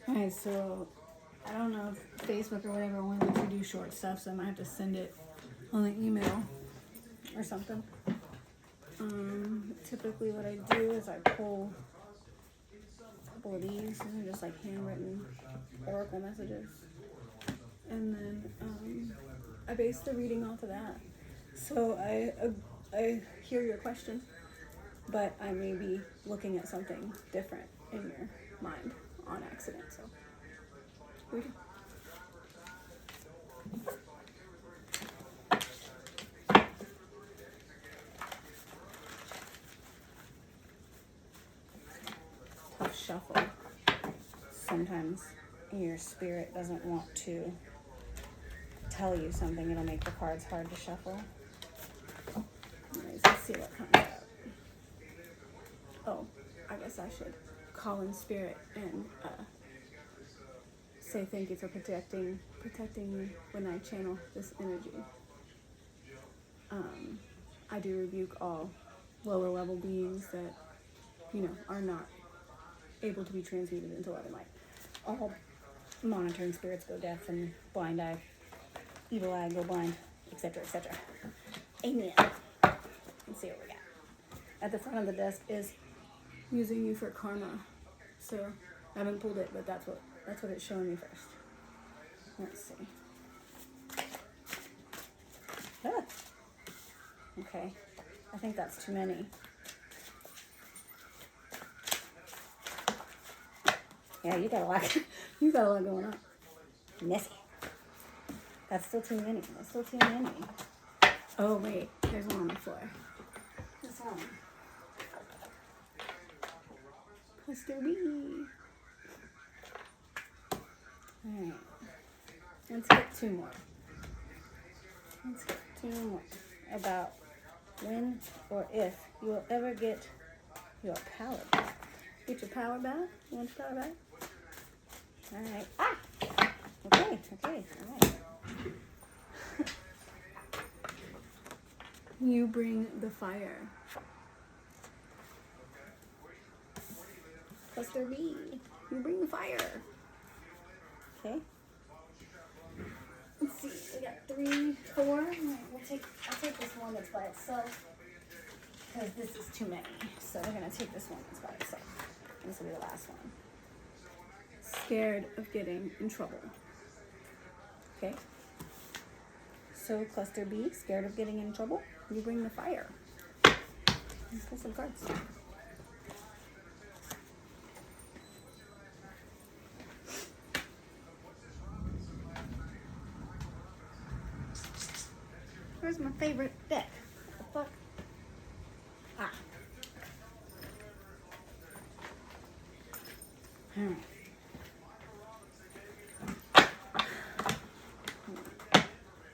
Alright, so I don't know if Facebook or whatever only lets you do short stuff, so I might have to send it on the email or something. Typically what I do is I pull a couple of these, and they're just like handwritten oracle messages. And then I base the reading off of that. So I hear your question, but I may be looking at something different in your mind on accident. So we do. Tough shuffle. Sometimes your spirit doesn't want to tell you something. It'll make the cards hard to shuffle. Anyways, let's see what comes out. Oh, I guess I should call in spirit and say thank you for protecting me when I channel this energy. I do rebuke all lower level beings that, are not able to be transmuted into love and light. All monitoring spirits go deaf, and blind eye, evil eye go blind, etc., etc. Amen. Let's see what we got. At the front of the desk is using you for karma. So I haven't pulled it, but that's what it's showing me first. Let's see. Ah. Okay. I think that's too many. Yeah, you got a lot going on. Messy. That's still too many. Oh wait, there's one on the floor. This one. Cluster B. Alright. Let's get two more. About when or if you will ever get your power back. Get your power back? You want your power back? Alright. Ah! Okay, alright. You bring the fire. Cluster B. You bring the fire. Okay. Let's see. We got 3, 4. Alright, I'll take this one that's by itself, because this is too many. So we're gonna take this one that's by itself. This will be the last one. Scared of getting in trouble. Okay. So cluster B, scared of getting in trouble. You bring the fire. Let's pull some cards. Where's my favorite deck? What the fuck? Ah. Alright.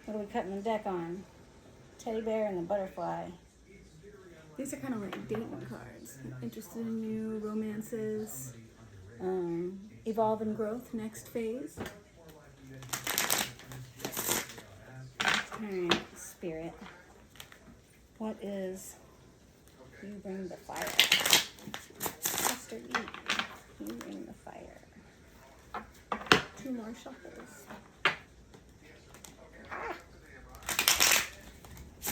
What are we cutting the deck on? Teddy bear and the butterfly. These are kind of like dating cards. Interested in you, romances, evolve and growth, next phase. Alright, spirit. What is you bring the fire? Cluster E. You bring the fire. 2 more shuffles. Ah.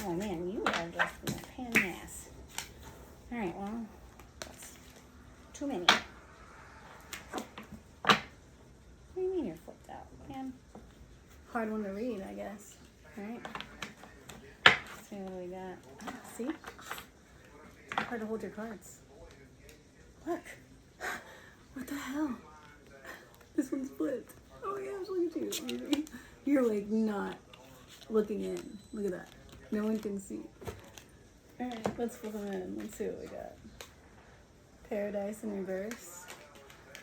Oh man, you are just a pain in the ass. Alright, well, that's too many. What do you mean you're flipped out, man? Hard one to read, I guess. Alright. Let's see what we got. See? Hard to hold your cards. Look. What the hell? This one's flipped. Oh my gosh, look at you. You're like not looking in. Look at that. No one can see. Alright, let's flip them in. Let's see what we got. Paradise in reverse.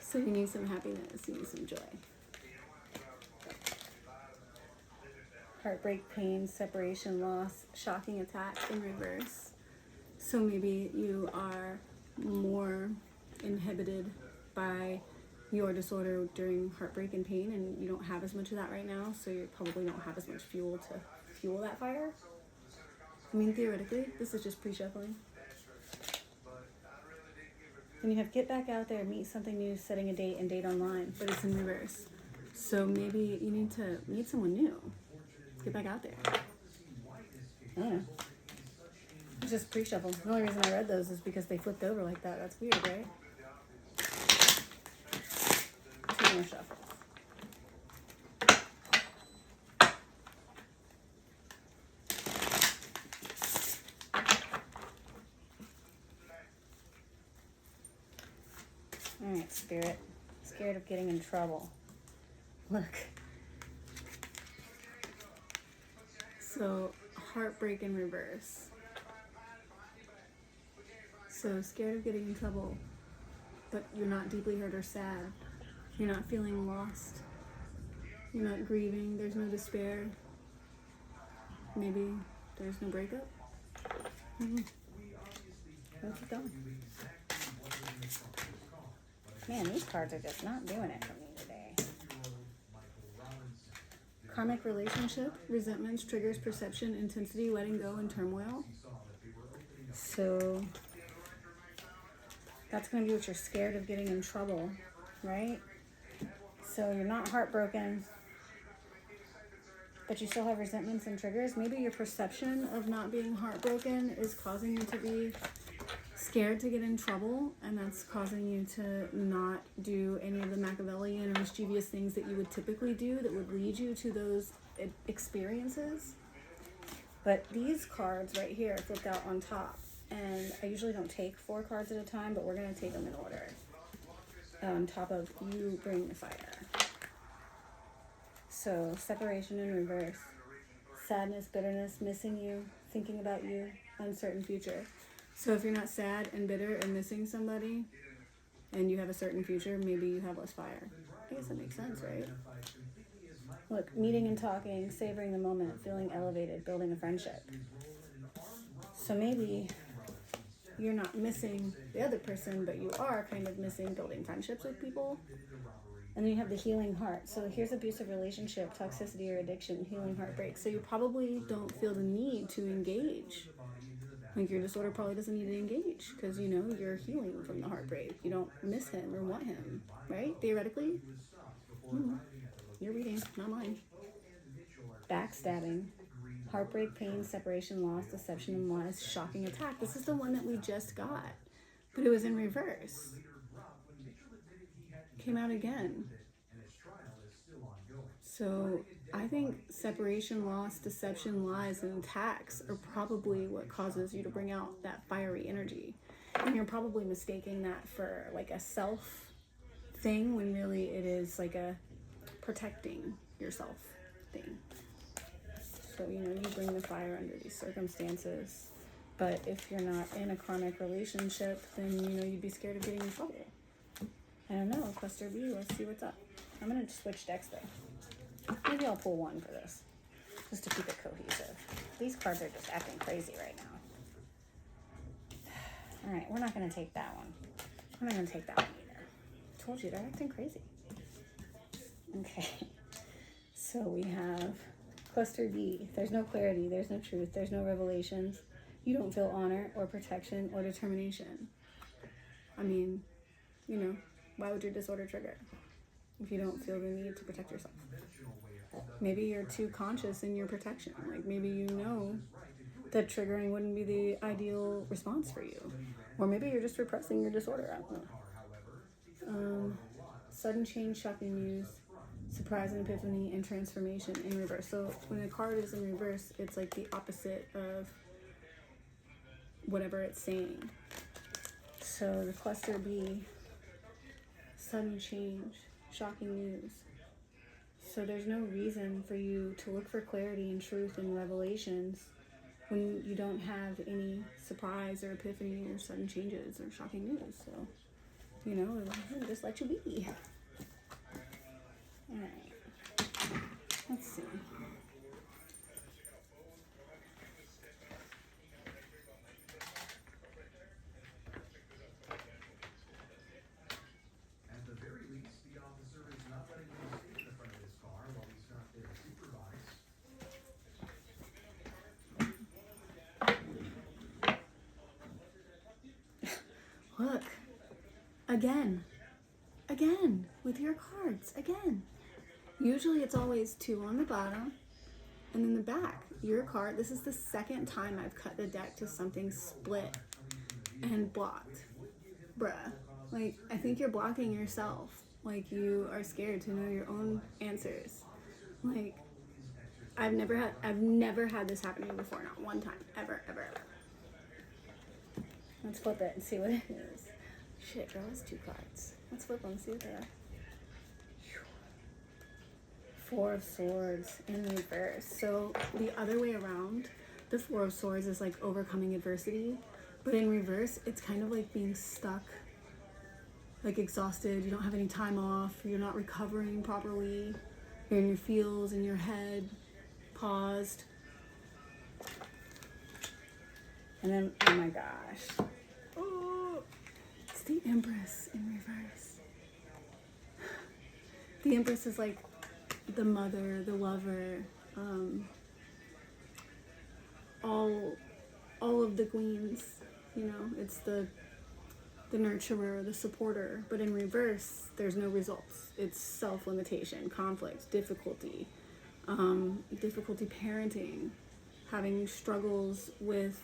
So you need some happiness. You need some joy. Heartbreak, pain, separation, loss, shocking attack in reverse. So maybe you are more inhibited by your disorder during heartbreak and pain, and you don't have as much of that right now, so you probably don't have as much fuel to fuel that fire. I mean, theoretically, this is just pre-shuffling. Then you have get back out there, meet something new, setting a date, and date online, but it's in reverse. So maybe you need to meet someone new. Get back out there. I don't know. It's just pre-shuffle. The only reason I read those is because they flipped over like that. That's weird, right? Two more shuffles. Alright, Spirit. Scared of getting in trouble. Look. So, heartbreak in reverse. So, scared of getting in trouble, but you're not deeply hurt or sad. You're not feeling lost. You're not grieving. There's no despair. Maybe there's no breakup. Let's keep going. Man, these cards are just not doing it for me today. Karmic relationship, resentments, triggers, perception, intensity, letting go, and turmoil. So that's going to be what you're scared of getting in trouble, right? So you're not heartbroken, but you still have resentments and triggers. Maybe your perception of not being heartbroken is causing you to be scared to get in trouble, and that's causing you to not do any of the Machiavellian or mischievous things that you would typically do that would lead you to those experiences. But these cards right here flipped out on top, and I usually don't take 4 cards at a time, but we're going to take them in order. On top of you bring the fire. So separation in reverse, sadness, bitterness, missing you, thinking about you, uncertain future. So if you're not sad and bitter and missing somebody and you have a certain future, maybe you have less fire. I guess that makes sense, right? Look, meeting and talking, savoring the moment, feeling elevated, building a friendship. So maybe you're not missing the other person, but you are kind of missing building friendships with people. And then you have the healing heart. So here's abusive relationship, toxicity or addiction, healing heartbreak. So you probably don't feel the need to engage. Like your disorder probably doesn't need to engage because, you know, you're healing from the heartbreak. You don't miss him or want him, right? Theoretically. Your reading, not mine. Backstabbing, heartbreak, pain, separation, loss, deception, and lies, shocking attack. This is the one that we just got, but it was in reverse. Came out again. So I think separation, loss, deception, lies, and attacks are probably what causes you to bring out that fiery energy. And you're probably mistaking that for like a self thing when really it is like a protecting yourself thing. So, you know, you bring the fire under these circumstances. But if you're not in a karmic relationship, then, you know, you'd be scared of getting in trouble. I don't know, Cluster B, let's see what's up. I'm going to switch decks though. Maybe I'll pull one for this, just to keep it cohesive. These cards are just acting crazy right now. All right, we're not going to take that one. We're not going to take that one either. Told you, they're acting crazy. Okay, so we have Cluster B. There's no clarity, there's no truth, there's no revelations. You don't feel honor or protection or determination. I mean, you know, why would your disorder trigger if you don't feel the need to protect yourself? Maybe you're too conscious in your protection. Like maybe you know that triggering wouldn't be the ideal response for you. Or maybe you're just repressing your disorder. I don't know. Sudden change, shocking news, surprise and epiphany, and transformation in reverse. So when a card is in reverse, it's like the opposite of whatever it's saying. So the Cluster B, sudden change, shocking news. So there's no reason for you to look for clarity and truth and revelations when you don't have any surprise or epiphany or sudden changes or shocking news. So, you know, it'll just let you be. All right. Let's see. Look, again, with your cards, again. Usually it's always 2 on the bottom and then the back. Your card, this is the second time I've cut the deck to something split and blocked. Bruh, like, I think you're blocking yourself. Like, you are scared to know your own answers. Like, I've never had this happen to me before, not one time, ever. Let's flip it and see what it is. Shit, girl, it's 2 cards. Let's flip them, see what they are. 4 of Swords in reverse. So the other way around, the 4 of Swords is like overcoming adversity, but in reverse, it's kind of like being stuck, like exhausted. You don't have any time off. You're not recovering properly. You're in your feels, in your head, paused. And then, oh my gosh. Oh, it's the Empress in reverse. The Empress is like the mother, the lover, all of the queens, you know, it's the nurturer, the supporter, but in reverse, there's no results. It's self-limitation, conflict, difficulty parenting, having struggles with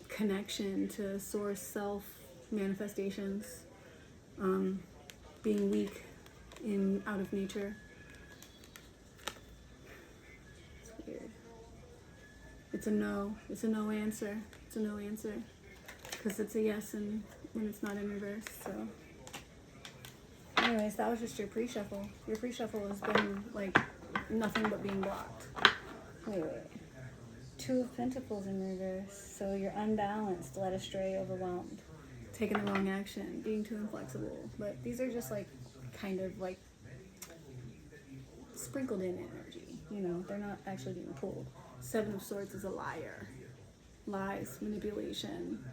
connection to source self manifestations, being weak out of nature. It's a no. It's a no answer. It's a no answer. Because it's a yes and when it's not in reverse. So, anyways, that was just your pre-shuffle. Your pre-shuffle has been like nothing but being blocked. Wait. 2 of Pentacles in reverse. So you're unbalanced, led astray, overwhelmed, taking the wrong action, being too inflexible. But these are just like kind of like sprinkled in energy. You know, they're not actually being pulled. 7 of Swords is a liar. Lies, manipulation.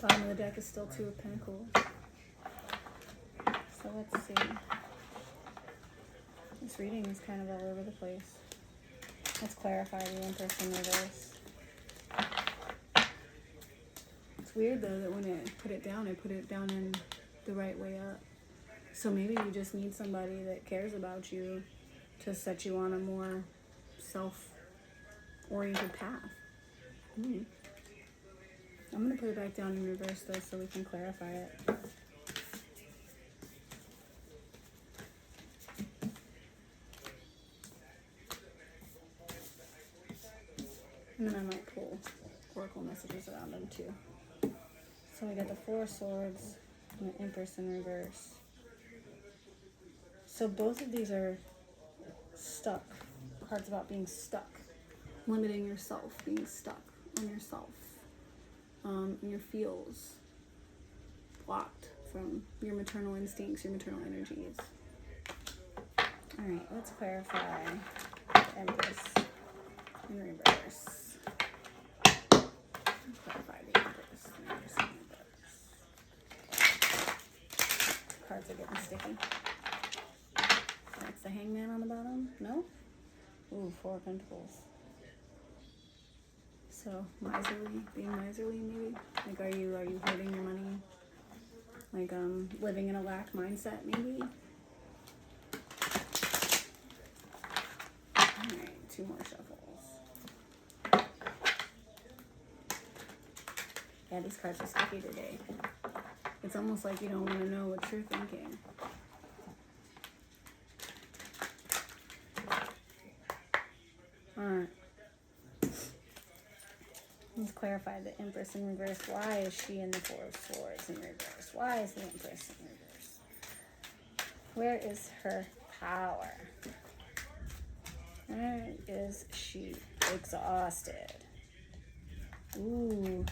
Bottom of the deck is still 2 of Pentacles. So let's see. This reading is kind of all over the place. Let's clarify the Empress in reverse. It's weird though that when I put it down in the right way up. So maybe you just need somebody that cares about you to set you on a more self-oriented path. I'm going to put it back down in reverse though so we can clarify it. And then I might pull oracle messages around them too. So we got the 4 of Swords and the Empress in reverse. So both of these are stuck. Cards about being stuck. Limiting yourself, being stuck on yourself. And your feels. Blocked from your maternal instincts, your maternal energies. Alright, let's clarify the Empress in reverse. Clarify the Empress in reverse. Cards are getting sticky. That's the Hangman on the bottom. No? Ooh, 4 of Pentacles. So miserly, being miserly maybe. Like, are you hoarding your money? Like, living in a lack mindset maybe. All right, 2 more shuffles. Yeah, these cards are sticky today. It's almost like you don't want to know what you're thinking. Alright. Let's clarify the Empress in reverse. Why is she in the 4 of Swords in reverse? Why is the Empress in reverse? Where is her power? Where is she exhausted? Ooh.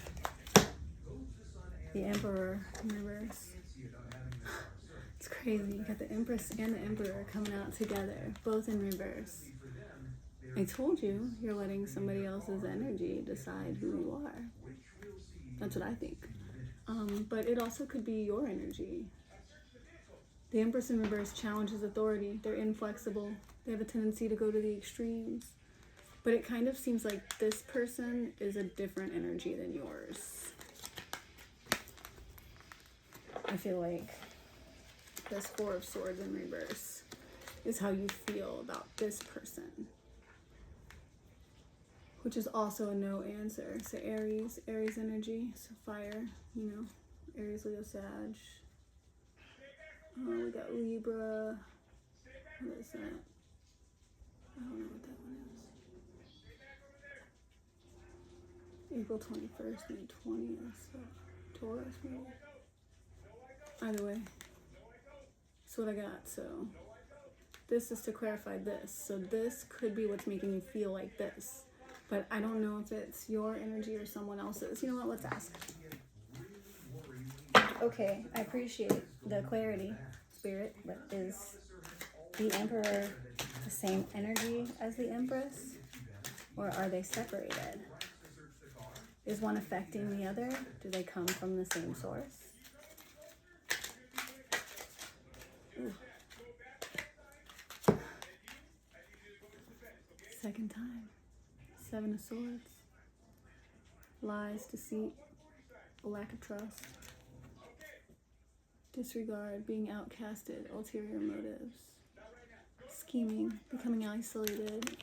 The Emperor in reverse. It's crazy. You got the Empress and the Emperor coming out together, both in reverse. I told you, you're letting somebody else's energy decide who you are. That's what I think. But it also could be your energy. The Empress in reverse challenges authority. They're inflexible. They have a tendency to go to the extremes. But it kind of seems like this person is a different energy than yours. I feel like this Four of Swords in reverse is how you feel about this person. Which is also a no answer. So Aries energy, so fire, Aries, Leo, Sag. Oh, we got Libra. What is that? I don't know what that one is. April 21st, May 20th. So Taurus, maybe? Either way. That's what I got. So this is to clarify this. So this could be what's making you feel like this. But I don't know if it's your energy or someone else's. You know what? Let's ask. Okay, I appreciate the clarity, Spirit, but is the Emperor the same energy as the Empress? Or are they separated? Is one affecting the other? Do they come from the same source? Ooh. Second time. Seven of Swords. Lies, deceit, lack of trust. Disregard, being outcasted, ulterior motives. Scheming, becoming isolated.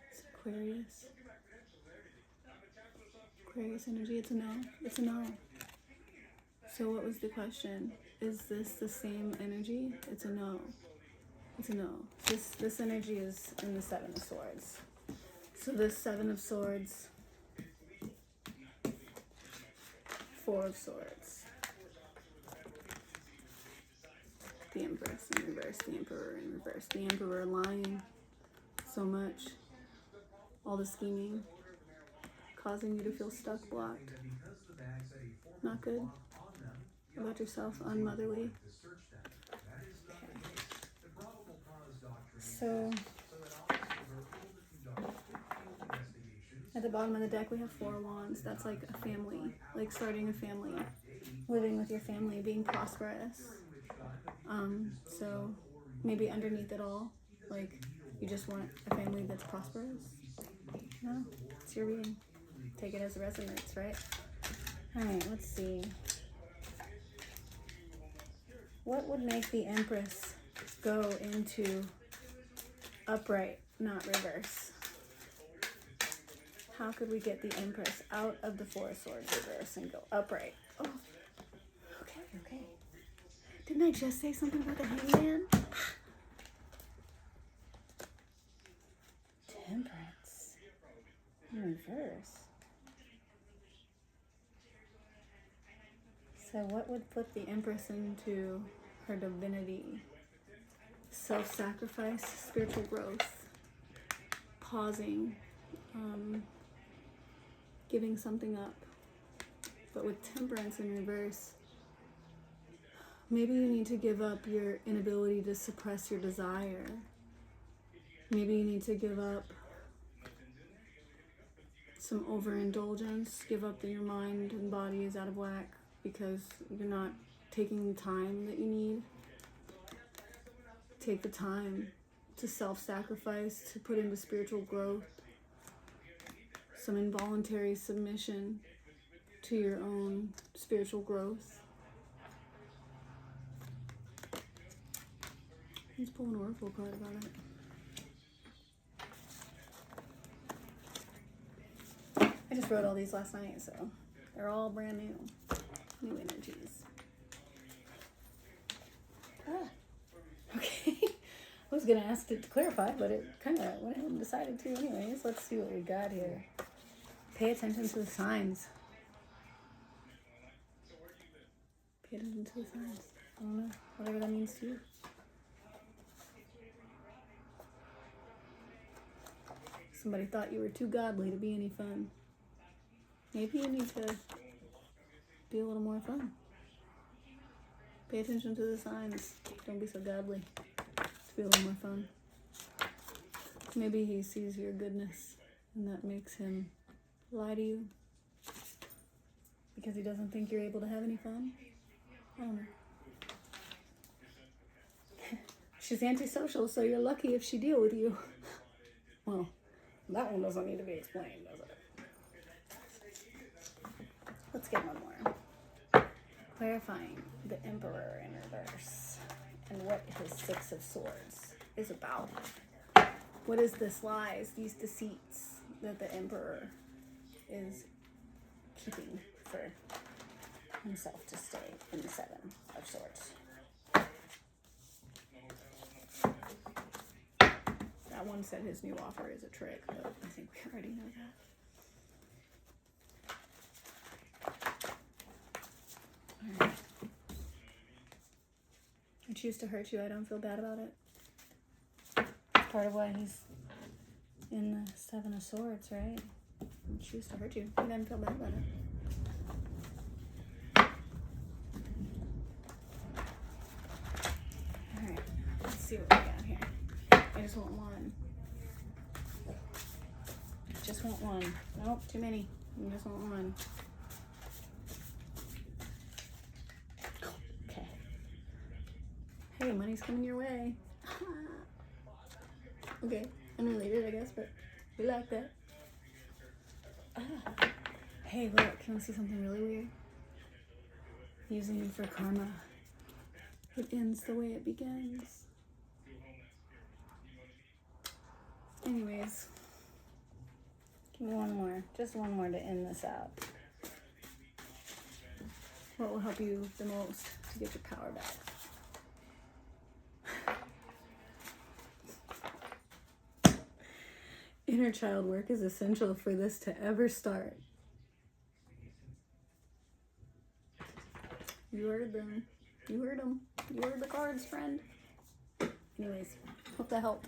It's Aquarius. Aquarius energy, it's a no. It's a no. So what was the question? Is this the same energy? It's a no. It's a no. This energy is in the Seven of Swords. So this Seven of Swords, Four of Swords, the Empress in reverse, the Emperor in reverse, the Emperor lying so much, all the scheming, causing you to feel stuck, blocked, not good, about yourself, unmotherly. So at the bottom of the deck we have Four Wands. That's like a family, like starting a family, living with your family, being prosperous. So maybe underneath it all, like you just want a family that's prosperous. No, it's your reading. Take it as it resonates, right? Alright, let's see. What would make the Empress go into upright, not reverse? How could we get the Empress out of the Four of Swords reverse and go upright? Oh, okay. Didn't I just say something about the Hangman? Temperance in reverse. So what would put the Empress into her divinity? Self-sacrifice, spiritual growth, pausing, giving something up. But with Temperance in reverse, maybe you need to give up your inability to suppress your desire. Maybe you need to give up some overindulgence, give up that your mind and body is out of whack because you're not taking the time that you need. Take the time to self-sacrifice, to put into spiritual growth, some involuntary submission to your own spiritual growth. Let's pull an oracle card about it. I just wrote all these last night, so they're all brand new energies. Okay. I was gonna ask it to clarify, but it kind of went ahead and decided to anyways. Let's see what we got here. Pay attention to the signs. Pay attention to the signs. I don't know, whatever that means to you. Somebody thought you were too godly to be any fun. Maybe you need to be a little more fun. Pay attention to the signs. Don't be so godly. To be a little more fun. Maybe he sees your goodness and that makes him lie to you. Because he doesn't think you're able to have any fun? I don't know. She's antisocial, so you're lucky if she deal with you. Well, that one doesn't need to be explained, does it? Let's get one more. Clarifying the Emperor in reverse and what his Six of Swords is about. What is this lies, these deceits that the Emperor is keeping for himself to stay in the Seven of Swords? That one said his new offer is a trick, but I think we already know that. Alright. I choose to hurt you, I don't feel bad about it. It's part of why he's in the Seven of Swords, right? I choose to hurt you, he doesn't feel bad about it. Alright, let's see what we got here. I just want one. Just want one. Nope, too many. I just want one. Okay. Hey, money's coming your way. Okay, unrelated, I guess, but we like that. Hey, look, can we see something really weird? Using you for karma. It ends the way it begins. Anyways, give me one more. Just one more to end this out. What will help you the most to get your power back? Inner child work is essential for this to ever start. You heard them. You heard them. You heard the cards, friend. Anyways, hope that helped.